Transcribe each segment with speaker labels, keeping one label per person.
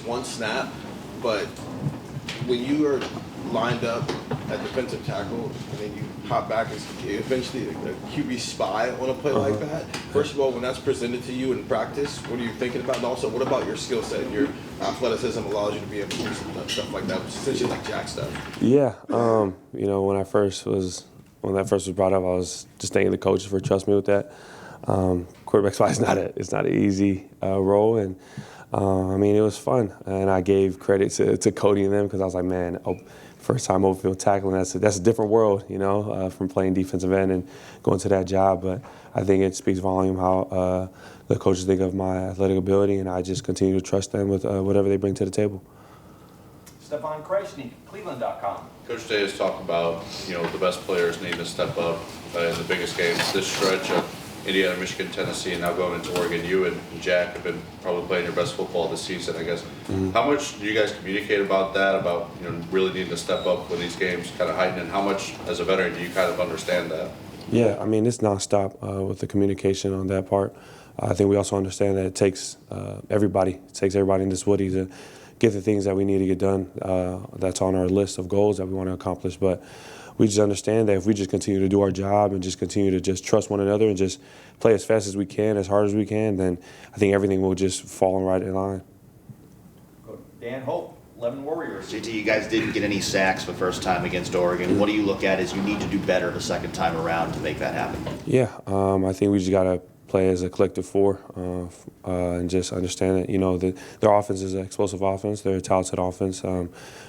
Speaker 1: one snap, but when you are lined up at defensive tackle and then you hop back and eventually a QB spy on a play like that, first of all, when that's presented to you in practice, what are you thinking about? And also, what about your skill set? Your athleticism allows you to be able to do some stuff like that, which is essentially like jack stuff.
Speaker 2: Yeah, you know, when that first was brought up, I was just thanking the coaches for trusting me with that. Quarterback spy is not an easy role, and I mean, it was fun, and I gave credit to Cody and them because I was like, man, first time open field tackling, that's a different world, you know, from playing defensive end and going to that job. But I think it speaks volume how the coaches think of my athletic ability, and I just continue to trust them with whatever they bring to the table.
Speaker 3: Stefan Kreisny, Cleveland.com.
Speaker 4: Coach Day has talked about, you know, the best players need to step up in the biggest games. This stretch of Indiana, Michigan, Tennessee, and now going into Oregon, you and Jack have been probably playing your best football this season, I guess. How much do you guys communicate about that, about, you know, really needing to step up when these games kind of heighten, and how much, as a veteran, do you kind of understand that?
Speaker 2: Yeah, I mean, it's nonstop with the communication on that part. I think we also understand that it takes everybody in this Woody to get the things that we need to get done. That's on our list of goals that we want to accomplish. But we just understand that if we just continue to do our job and just continue to just trust one another and just play as fast as we can, as hard as we can, then I think everything will just fall right in line.
Speaker 3: Dan Hope, 11 Warriors.
Speaker 5: JT, you guys didn't get any sacks the first time against Oregon. What do you look at as you need to do better the second time around to make that happen?
Speaker 2: Yeah, I think we just got to play as a collective four and just understand that, you know, their offense is an explosive offense. They're a talented offense.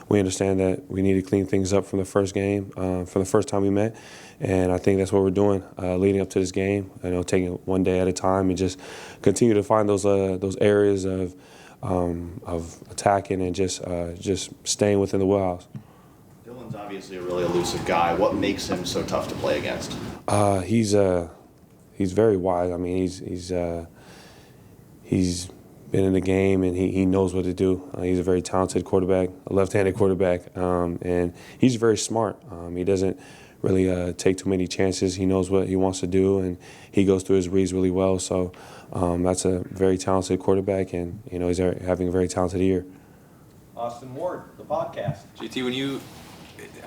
Speaker 2: We understand that we need to clean things up from the first game, from the first time we met. And I think that's what we're doing leading up to this game. You know, taking it one day at a time and just continue to find those areas of attacking and just staying within the wheelhouse.
Speaker 5: Dylan's obviously a really elusive guy. What makes him so tough to play against?
Speaker 2: He's very wise. I mean, he's been in the game and he knows what to do. He's a very talented quarterback, a left-handed quarterback, and he's very smart. He doesn't really take too many chances. He knows what he wants to do, and he goes through his reads really well. So that's a very talented quarterback, and you know he's having a very talented year.
Speaker 3: Austin Ward, the podcast.
Speaker 6: JT, when you,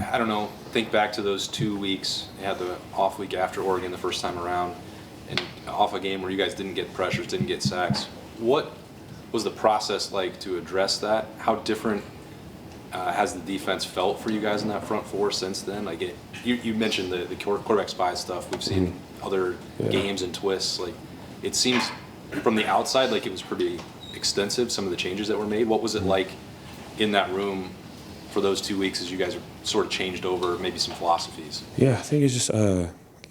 Speaker 6: I don't know, think back to those 2 weeks, you had the off week after Oregon the first time around, and off a game where you guys didn't get pressures, didn't get sacks. What was the process like to address that? How different has the defense felt for you guys in that front four since then? Like you mentioned the quarterback spy stuff. We've seen other games and twists. Like it seems from the outside like it was pretty extensive, some of the changes that were made. What was it like in that room for those 2 weeks as you guys sort of changed over maybe some philosophies?
Speaker 2: Yeah, I think it's just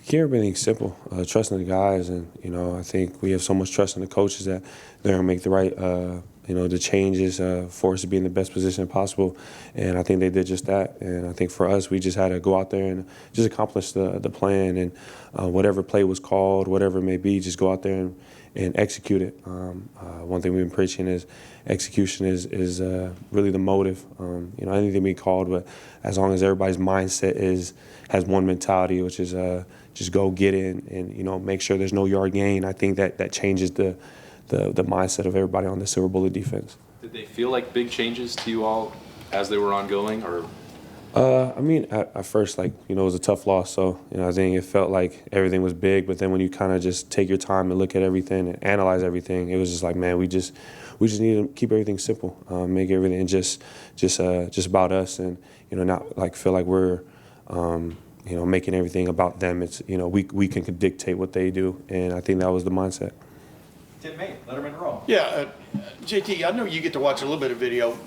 Speaker 2: keep everything simple, trusting the guys, and you know I think we have so much trust in the coaches that they're gonna make the right the changes for us to be in the best position possible, and I think they did just that. And I think for us, we just had to go out there and just accomplish the plan, and whatever play was called, whatever it may be, just go out there and execute it. One thing we've been preaching is execution is really the motive. Anything we called, but as long as everybody's mindset has one mentality, which is just go get it and make sure there's no yard gain. I think that changes the mindset of everybody on the Silver Bullet defense.
Speaker 6: Did they feel like big changes to you all as they were ongoing, or?
Speaker 2: At first, it was a tough loss, so I think it felt like everything was big. But then when you kind of just take your time and look at everything and analyze everything, it was just like, man, we just need to keep everything simple, make everything just about us, and not feel like we're making everything about them. It's we can dictate what they do, and I think that was the mindset.
Speaker 3: Tim May, Letterman Row.
Speaker 7: Yeah, JT, I know you get to watch a little bit of video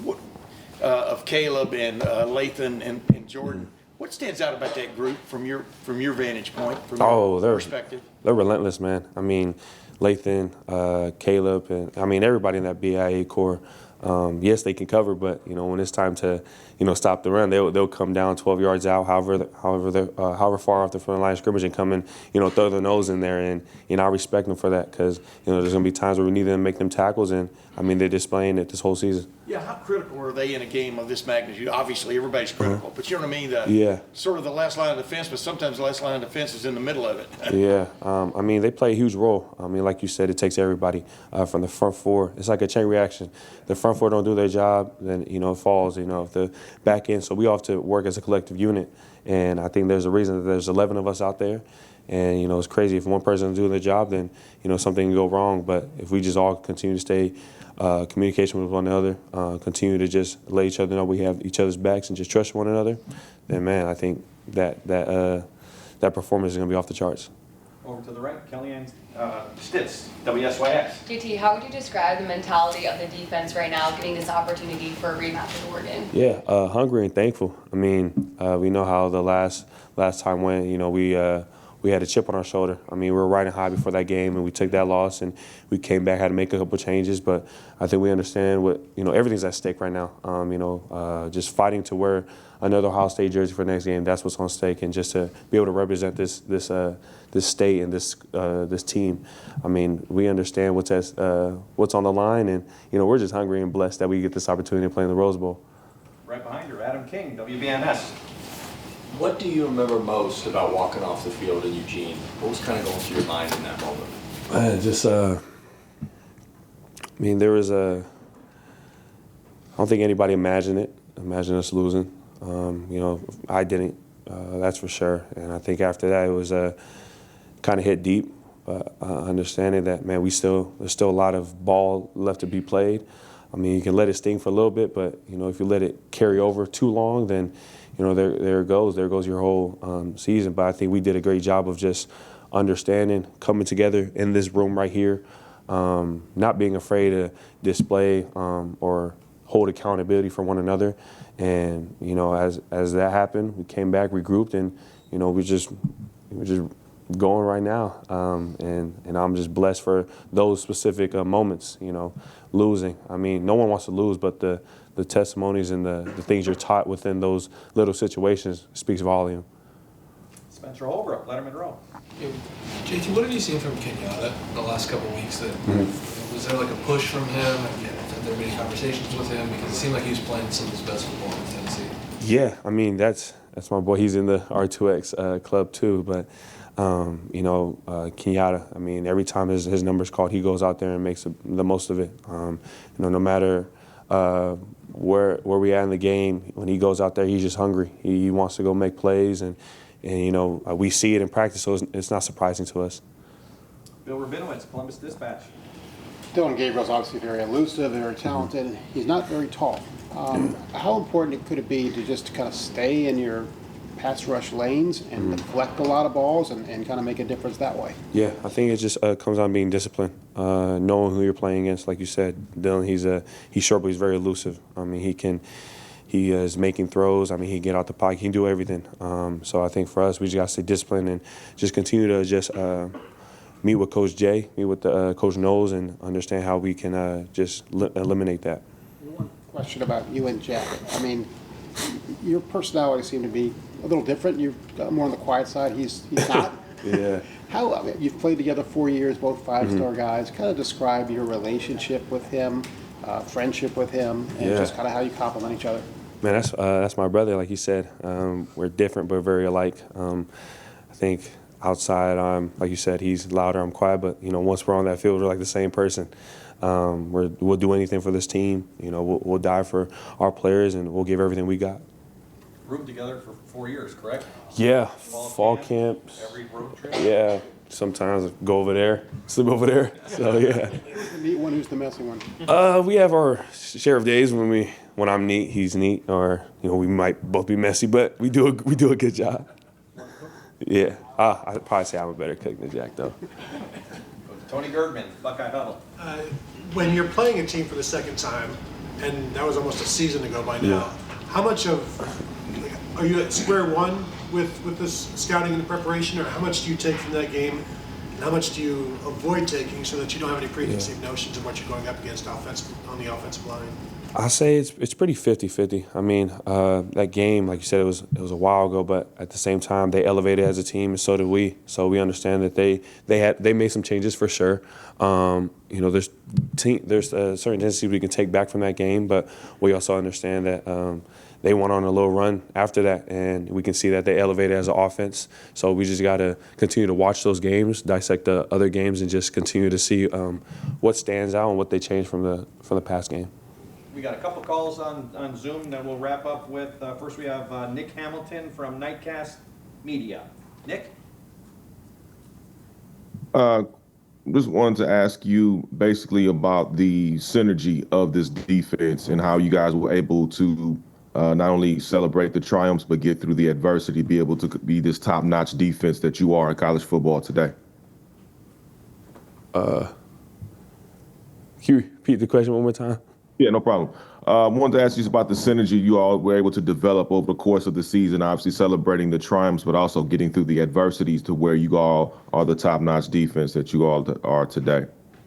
Speaker 7: of Caleb and Lathan and Jordan. What stands out about that group from your vantage point, from your perspective? They're
Speaker 2: relentless, man. I mean, Lathan, Caleb, and everybody in that BIA core. Yes, they can cover, but when it's time to stop the run, they'll come down 12 yards out, however far off the front line of scrimmage, and come and throw their nose in there, and I respect them for that, because there's gonna be times where we need them to make them tackles, and they're displaying it this whole season.
Speaker 7: Yeah, Yeah, how critical are they in a game of this magnitude? Obviously, everybody's critical, but you know what I mean?
Speaker 2: Yeah.
Speaker 7: Sort of the last line of defense, but sometimes the last line of defense is in the middle of it.
Speaker 2: Yeah, I mean, they play a huge role. I mean, like you said, it takes everybody from the front four. It's like a chain reaction. The front four don't do their job, then, it falls, if the back end. So we all have to work as a collective unit. And I think there's a reason that there's 11 of us out there. And, it's crazy. If one person doesn't do their job, then, something can go wrong. But if we just all continue to stay communication with one another, continue to just let each other know we have each other's backs and just trust one another, then, man, I think that performance is going to be off the charts.
Speaker 3: Over to the right, Kellyanne Stitz, WSYX.
Speaker 8: JT, how would you describe the mentality of the defense right now, getting this opportunity for a rematch with Oregon?
Speaker 2: Yeah, hungry and thankful. I mean, we know how the last time went. We had a chip on our shoulder. I mean, we were riding high before that game, and we took that loss, and we came back, had to make a couple changes. But I think we understand everything's at stake right now. Just fighting to wear another Ohio State jersey for the next game. That's what's on stake, and just to be able to represent this state and this team. I mean, we understand what's on the line, and we're just hungry and blessed that we get this opportunity to play in the Rose Bowl.
Speaker 3: Right behind her, Adam King, WBNS.
Speaker 9: What do you remember most about walking off the field in Eugene? What was kind of going through your mind in that moment?
Speaker 2: There was I don't think anybody imagined us losing. I didn't, that's for sure. And I think after that, it was kind of hit deep, understanding that, man, there's still a lot of ball left to be played. I mean, you can let it sting for a little bit, but, if you let it carry over too long, then, there it goes. There goes your whole season. But I think we did a great job of just understanding, coming together in this room right here, not being afraid to display or hold accountability for one another. And, as that happened, we came back, regrouped, and, we're just going right now. And I'm just blessed for those specific moments, losing. I mean, no one wants to lose, but the testimonies and the things you're taught within those little situations speaks volume.
Speaker 3: Spencer Holbrook, Letterman Row.
Speaker 10: JT, what have you seen from Kenyatta the last couple of weeks? Was there like a push from him? Have there been any conversations with him? Because it seemed like he was playing some of his best football in Tennessee.
Speaker 2: Yeah, I mean, that's my boy. He's in the R2X club too. But, Kenyatta, I mean, every time his number's called, he goes out there and makes the most of it. No matter where we at in the game, when he goes out there, he's just hungry. He wants to go make plays, and we see it in practice, so it's not surprising to us.
Speaker 3: Bill Rabinowitz, Columbus Dispatch.
Speaker 11: Dylan Gabriel's obviously very elusive, very talented. He's not very tall. How important could it be to just kind of stay in your pass rush lanes and deflect a lot of balls and kind of make a difference that way?
Speaker 2: Yeah, I think it just comes on being disciplined, knowing who you're playing against. Like you said, Dylan, he's short, but he's very elusive. I mean, he is making throws. I mean, he can get out the pocket. He can do everything. So I think for us, we just got to stay disciplined and just continue to just meet with Coach Jay, meet with Coach Knowles, and understand how we can just eliminate that.
Speaker 11: One question about you and Jack. I mean, your personality seemed to be a little different. You're more on the quiet side. He's not.
Speaker 2: Yeah.
Speaker 11: You've played together 4 years, both five-star guys. Kind of describe your relationship with him, friendship with him, and just kind of how you complement each other.
Speaker 2: Man, that's my brother. Like you said, we're different but very alike. I think outside, like you said, he's louder, I'm quiet. But once we're on that field, we're like the same person. We'll do anything for this team. We'll die for our players, and we'll give everything we got.
Speaker 3: Roomed together for 4 years, correct?
Speaker 2: Yeah, fall camps.
Speaker 3: Every road trip?
Speaker 2: Yeah, sometimes go over there, sleep over there. So yeah.
Speaker 11: Who's the neat one? Who's the messy one?
Speaker 2: We have our share of days when I'm neat, he's neat, or we might both be messy, but we do a good job. Yeah, I'd probably say I'm a better cook than Jack though.
Speaker 3: Tony Girdman, Buckeye Huddle.
Speaker 10: When you're playing a team for the second time, and that was almost a season ago by now, how much are you at square one with this scouting and the preparation, or how much do you take from that game, and how much do you avoid taking so that you don't have any preconceived notions of what you're going up against on the offensive line?
Speaker 2: I say it's pretty 50-50. I mean, that game, like you said, it was a while ago, but at the same time, they elevated as a team, and so did we. So we understand that they made some changes for sure. You know, there's certain tendencies we can take back from that game, but we also understand that they went on a little run after that, and we can see that they elevated as an offense. So we just got to continue to watch those games, dissect the other games, and just continue to see what stands out and what they changed from the past game.
Speaker 3: We got a couple calls on Zoom that we'll wrap up with. First, we have Nick Hamilton from Nightcast Media. Nick?
Speaker 12: Just wanted to ask you basically about the synergy of this defense and how you guys were able to not only celebrate the triumphs, but get through the adversity, be able to be this top-notch defense that you are in college football today.
Speaker 2: Can you repeat the question one more time?
Speaker 12: Yeah, no problem. Wanted to ask you about the synergy you all were able to develop over the course of the season, obviously celebrating the triumphs, but also getting through the adversities to where you all are the top-notch defense that you all are today.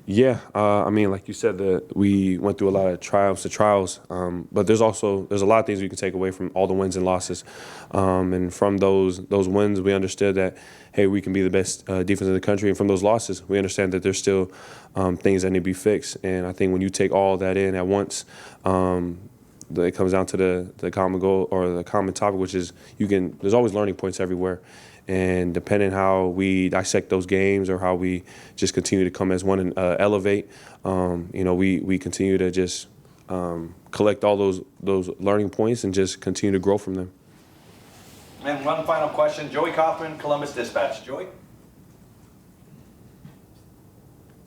Speaker 2: Yeah, I mean, like you said, we went through a lot of triumphs and trials, but there's a lot of things we can take away from all the wins and losses. And from those wins, we understood that, hey, we can be the best defense in the country. And from those losses, we understand that there's still things that need to be fixed. And I think when you take all that in at once, it comes down to the common goal or the common topic, which is there's always learning points everywhere. And depending how we dissect those games or how we just continue to come as one and elevate, you know, we continue to just collect all those learning points and just continue to grow from them.
Speaker 3: And one final question. Joey Kaufman, Columbus Dispatch. Joey?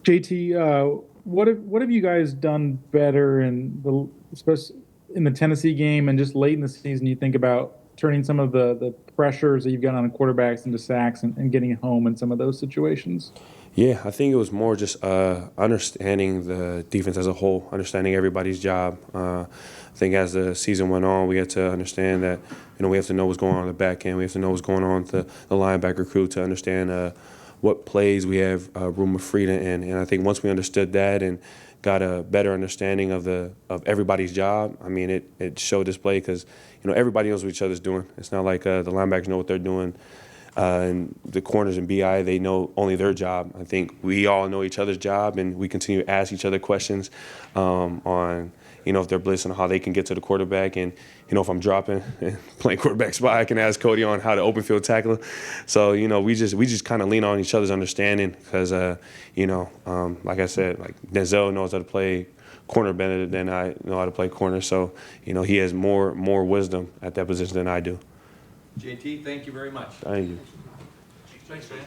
Speaker 13: JT, what have you guys done better especially in the Tennessee game and just late in the season? You think about turning some of the pressures that you've got on the quarterbacks into sacks and getting home in some of those situations?
Speaker 2: Yeah, I think it was more just understanding the defense as a whole, understanding everybody's job. I think as the season went on, we had to understand that, you know, we have to know what's going on the back end. We have to know what's going on with the linebacker crew to understand what plays we have room of freedom in. And I think once we understood that and got a better understanding of everybody's job, I mean, it showed display because, you know, everybody knows what each other's doing. It's not like the linebackers know what they're doing. And the corners and BI, they know only their job. I think we all know each other's job, and we continue to ask each other questions on, you know, if they're blitzing, how they can get to the quarterback. And, you know, if I'm dropping and playing quarterback spot, I can ask Cody on how to open field tackle. So, you know, we just kind of lean on each other's understanding because, you know, like I said, like Denzel knows how to play corner better than I know how to play corner. So, you know, he has more wisdom at that position than I do.
Speaker 3: JT, thank you very much.
Speaker 2: Thank you.
Speaker 10: Thanks, man.